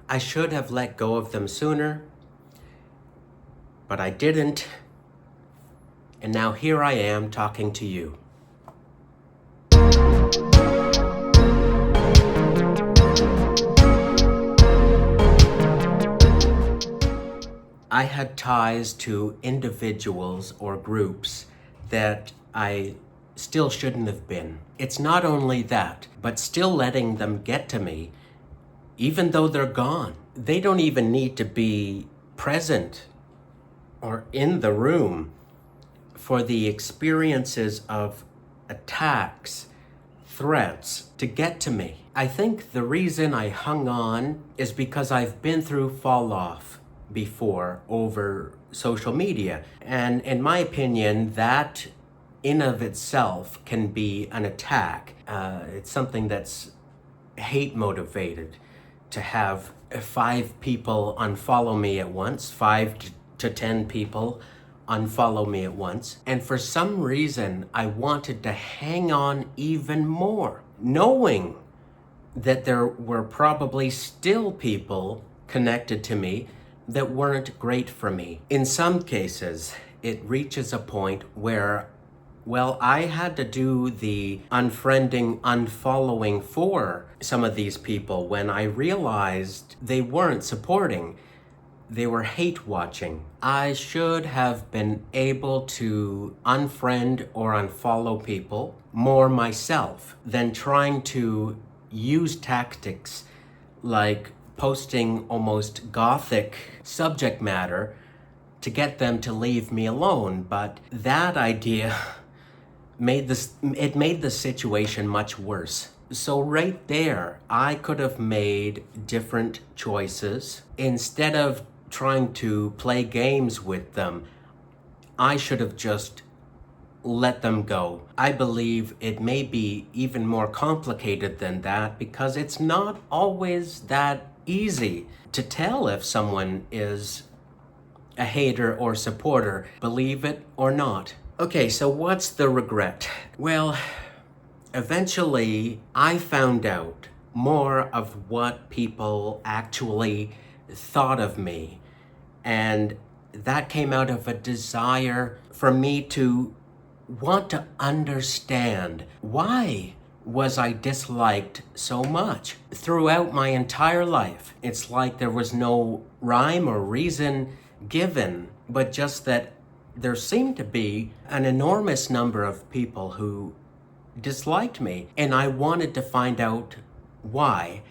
I should have let go of them sooner, but I didn't. And now here I am talking to you. I had ties to individuals or groups that I still shouldn't have been. It's not only that, but still letting them get to me, even though they're gone. They don't even need to be present or in the room for the experiences of attacks, threats to get to me. I think the reason I hung on is because I've been through fall off before over social media. And in my opinion, that in of itself can be an attack. It's something that's hate motivated to have 5 people unfollow me at once, 5 to 10 people unfollow me at once. And for some reason, I wanted to hang on even more, knowing that there were probably still people connected to me that weren't great for me. In some cases, it reaches a point where, well, I had to do the unfriending, unfollowing for some of these people when I realized they weren't supporting. They were hate watching. I should have been able to unfriend or unfollow people more myself than trying to use tactics like posting almost gothic subject matter to get them to leave me alone. But that idea made the situation much worse. So right there, I could have made different choices. Instead of trying to play games with them, I should have just let them go. I believe it may be even more complicated than that, because it's not always that easy to tell if someone is a hater or supporter, believe it or not. Okay, so what's the regret? Well, eventually I found out more of what people actually thought of me, and that came out of a desire for me to want to understand why was I disliked so much throughout my entire life. It's like there was no rhyme or reason given, but just that there seemed to be an enormous number of people who disliked me, and I wanted to find out why.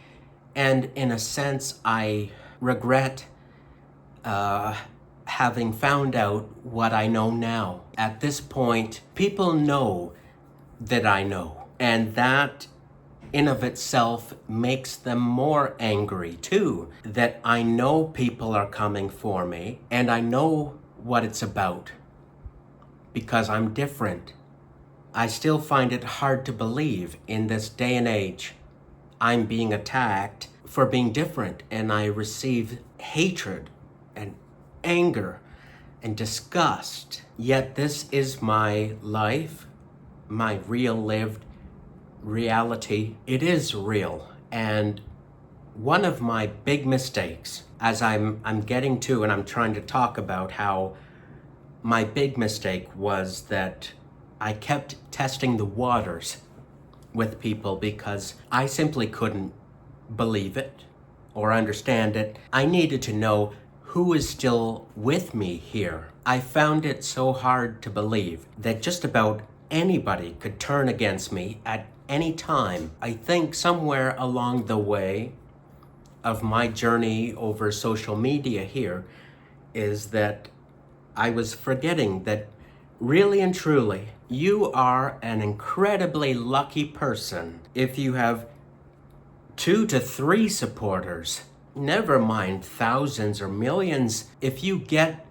And in a sense, I regret having found out what I know now. At this point, people know that I know, and that in of itself makes them more angry too, that I know people are coming for me, and I know what it's about, because I'm different. I still find it hard to believe in this day and age I'm being attacked for being different, and I receive hatred and anger and disgust. Yet this is my life, my real lived reality. It is real. And one of my big mistakes, as I'm getting to, and I'm trying to talk about how my big mistake was that I kept testing the waters with people because I simply couldn't believe it or understand it. I needed to know who is still with me here. I found it so hard to believe that just about anybody could turn against me at any time. I think somewhere along the way of my journey over social media here is that I was forgetting that really and truly, you are an incredibly lucky person if you have 2 to 3 supporters. Never mind thousands or millions. If you get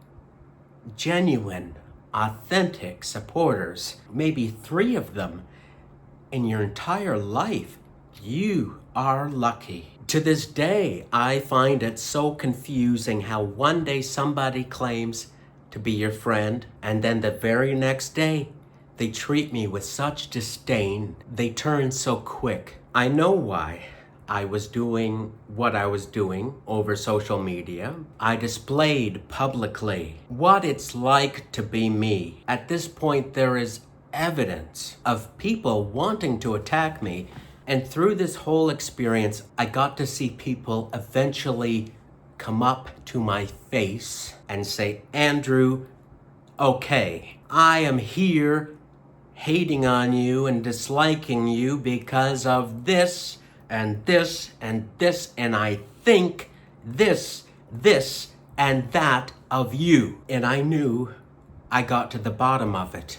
genuine, authentic supporters, maybe 3 of them in your entire life, you are lucky. To this day, I find it so confusing how one day somebody claims to be your friend, and then the very next day, they treat me with such disdain. They turn so quick. I know why. I was doing what I was doing over social media. I displayed publicly what it's like to be me. At this point, there is evidence of people wanting to attack me. And through this whole experience, I got to see people eventually come up to my face and say, Andrew, okay, I am here hating on you and disliking you because of this and this and this, and I think this and that of you. And I knew I got to the bottom of it.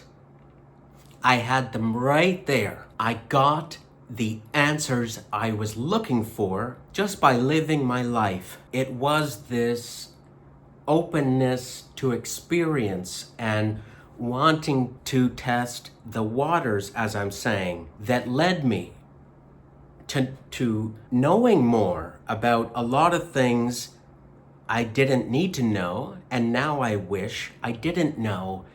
I had them right there. I got the answers I was looking for just by living my life. It was this openness to experience and wanting to test the waters, as I'm saying, that led me to knowing more about a lot of things I didn't need to know, and now I wish I didn't know.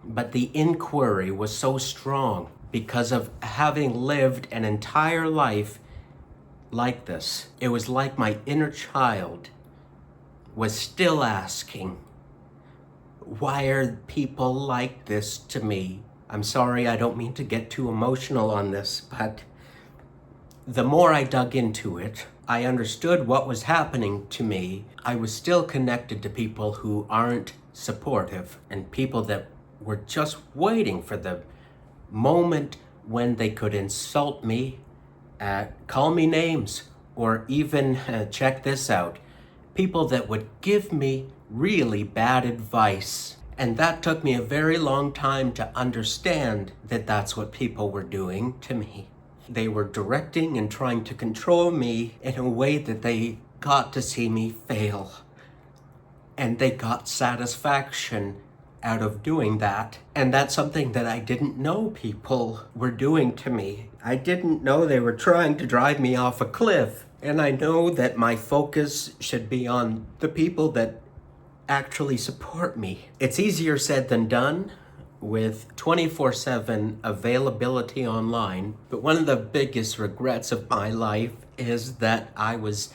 But the inquiry was so strong because of having lived an entire life like this. It was like my inner child was still asking, why are people like this to me? I'm sorry, I don't mean to get too emotional on this, but the more I dug into it, I understood what was happening to me. I was still connected to people who aren't supportive and people that were just waiting for the moment when they could insult me, call me names, or even, check this out, people that would give me really bad advice. And that took me a very long time to understand that that's what people were doing to me. They were directing and trying to control me in a way that they got to see me fail. And they got satisfaction out of doing that. And that's something that I didn't know people were doing to me. I didn't know they were trying to drive me off a cliff. And I know that my focus should be on the people that actually support me. It's easier said than done with 24/7 availability online. But one of the biggest regrets of my life is that I was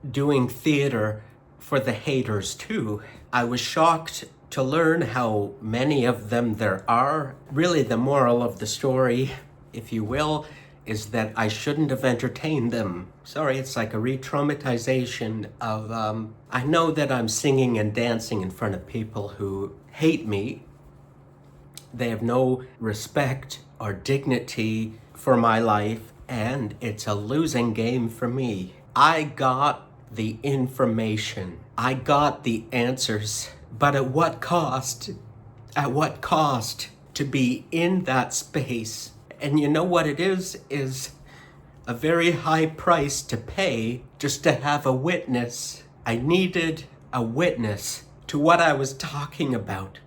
doing theater for the haters too. I was shocked to learn how many of them there are. Really, the moral of the story, if you will, is that I shouldn't have entertained them. Sorry, it's like a re-traumatization of, I know that I'm singing and dancing in front of people who hate me. They have no respect or dignity for my life, and it's a losing game for me. I got the information. I got the answers. But at what cost? At what cost to be in that space? And you know what it is a very high price to pay just to have a witness. I needed a witness to what I was talking about.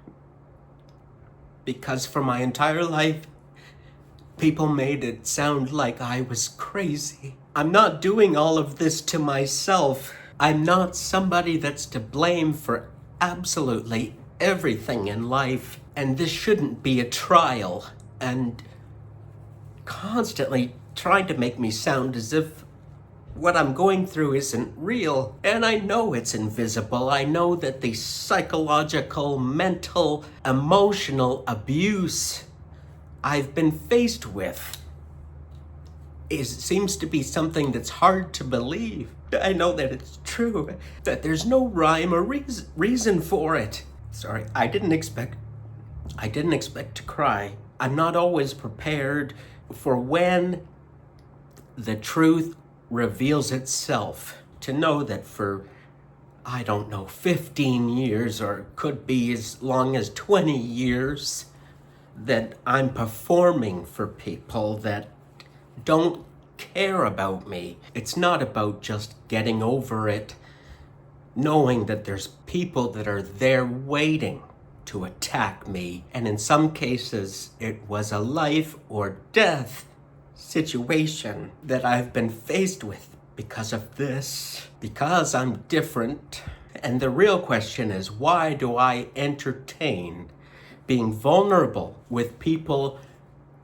Because for my entire life, people made it sound like I was crazy. I'm not doing all of this to myself. I'm not somebody that's to blame for absolutely everything in life. And this shouldn't be a trial. And constantly trying to make me sound as if what I'm going through isn't real. And I know it's invisible. I know that the psychological, mental, emotional abuse I've been faced with seems to be something that's hard to believe. I know that it's true, that there's no rhyme or reason for it. Sorry, I didn't expect to cry. I'm not always prepared for when the truth reveals itself. To know that for, 15 years, or could be as long as 20 years, that I'm performing for people that don't care about me. It's not about just getting over it, knowing that there's people that are there waiting to attack me. And in some cases, it was a life or death situation that I've been faced with because of this, because I'm different. And the real question is, why do I entertain being vulnerable with people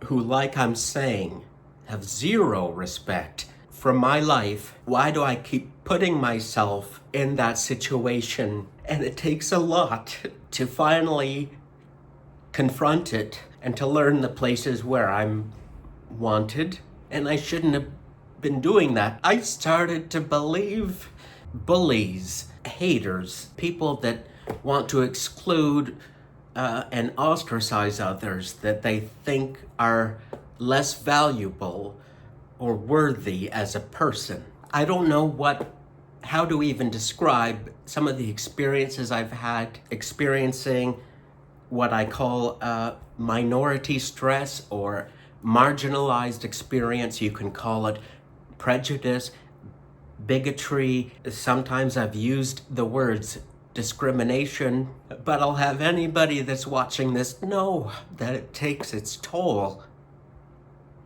who, like I'm saying, have zero respect for my life. Why do I keep putting myself in that situation? And it takes a lot to finally confront it and to learn the places where I'm wanted. And I shouldn't have been doing that. I started to believe bullies, haters, people that want to exclude and ostracize others that they think are less valuable or worthy as a person. I don't know how to even describe some of the experiences I've had experiencing what I call minority stress or marginalized experience. You can call it prejudice, bigotry. Sometimes I've used the words discrimination, but I'll have anybody that's watching this know that it takes its toll.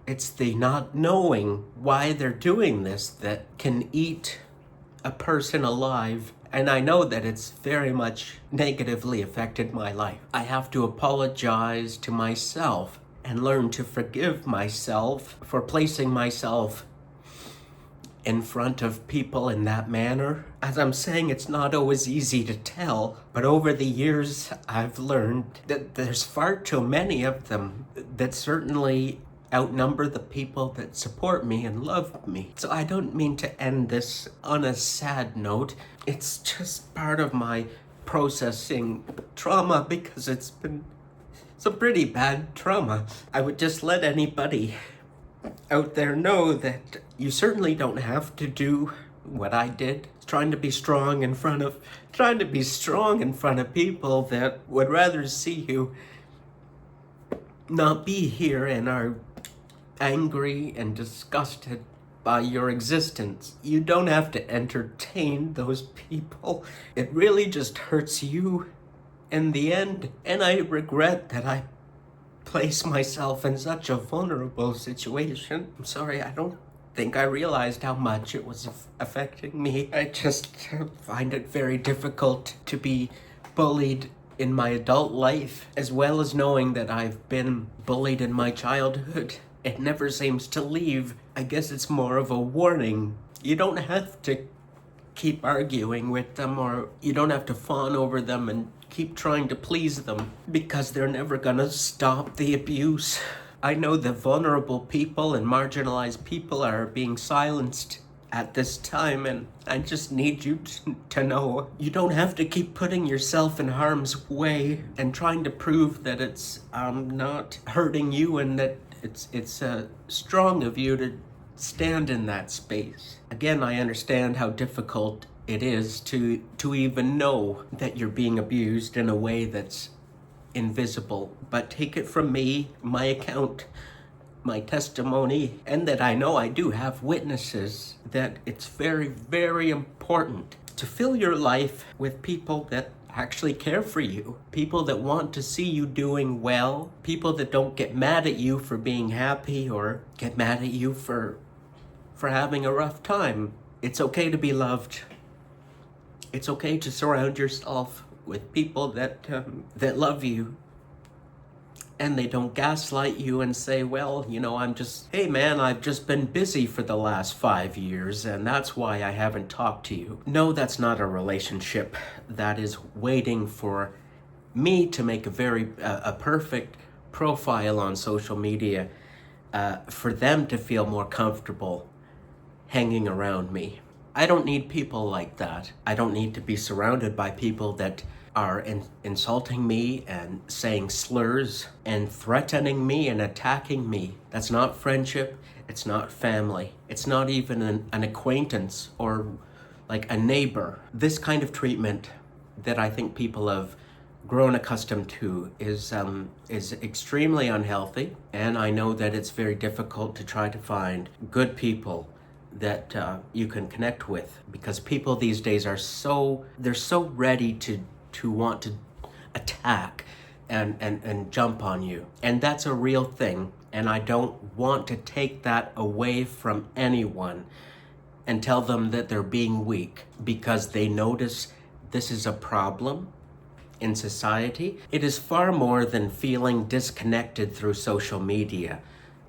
It's the not knowing why they're doing this that can eat a person alive. And I know that it's very much negatively affected my life. I have to apologize to myself and learn to forgive myself for placing myself in front of people in that manner. As I'm saying, it's not always easy to tell, but over the years I've learned that there's far too many of them that certainly outnumber the people that support me and love me. So I don't mean to end this on a sad note. It's just part of my processing trauma, because it's been some pretty bad trauma. I would just let anybody out there know that you certainly don't have to do what I did, trying to be strong in front of people that would rather see you not be here and are angry and disgusted by your existence. You don't have to entertain those people. It really just hurts you in the end. And I regret that I place myself in such a vulnerable situation. I'm sorry, I don't think I realized how much it was affecting me. I just find it very difficult to be bullied in my adult life, as well as knowing that I've been bullied in my childhood. It never seems to leave. I guess it's more of a warning. You don't have to keep arguing with them, or you don't have to fawn over them and keep trying to please them, because they're never gonna stop the abuse. I know that vulnerable people and marginalized people are being silenced at this time, and I just need you to know you don't have to keep putting yourself in harm's way and trying to prove that it's not hurting you and that it's strong of you to stand in that space. Again, I understand how difficult it is to even know that you're being abused in a way that's invisible. But take it from me, my account, my testimony, and that I know I do have witnesses, that it's very, very important to fill your life with people that actually care for you, people that want to see you doing well, people that don't get mad at you for being happy or get mad at you for having a rough time. It's okay to be loved. It's okay to surround yourself with people that love you, and they don't gaslight you and say, well, hey man, I've just been busy for the last 5 years and that's why I haven't talked to you. No, that's not a relationship that is waiting for me to make a perfect profile on social media for them to feel more comfortable hanging around me. I don't need people like that. I don't need to be surrounded by people that are insulting me and saying slurs and threatening me and attacking me. That's not friendship. It's not family. It's not even an acquaintance or like a neighbor. This kind of treatment that I think people have grown accustomed to is extremely unhealthy. And I know that it's very difficult to try to find good people that you can connect with, because people these days are so ready to want to attack and jump on you, and that's a real thing, and I don't want to take that away from anyone and tell them that they're being weak because they notice this is a problem in society. It is far more than feeling disconnected through social media.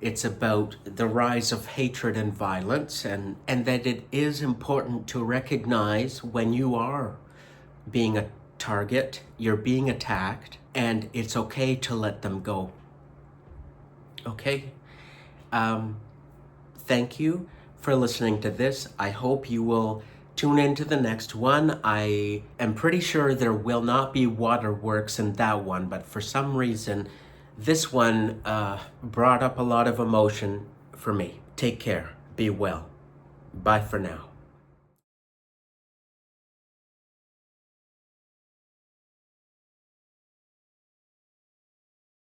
It's about the rise of hatred and violence, and that it is important to recognize when you are being a target, you're being attacked, and it's okay to let them go. Okay? Thank you for listening to this. I hope you will tune into the next one. I am pretty sure there will not be waterworks in that one, but for some reason, this one brought up a lot of emotion for me. Take care. Be well. Bye for now.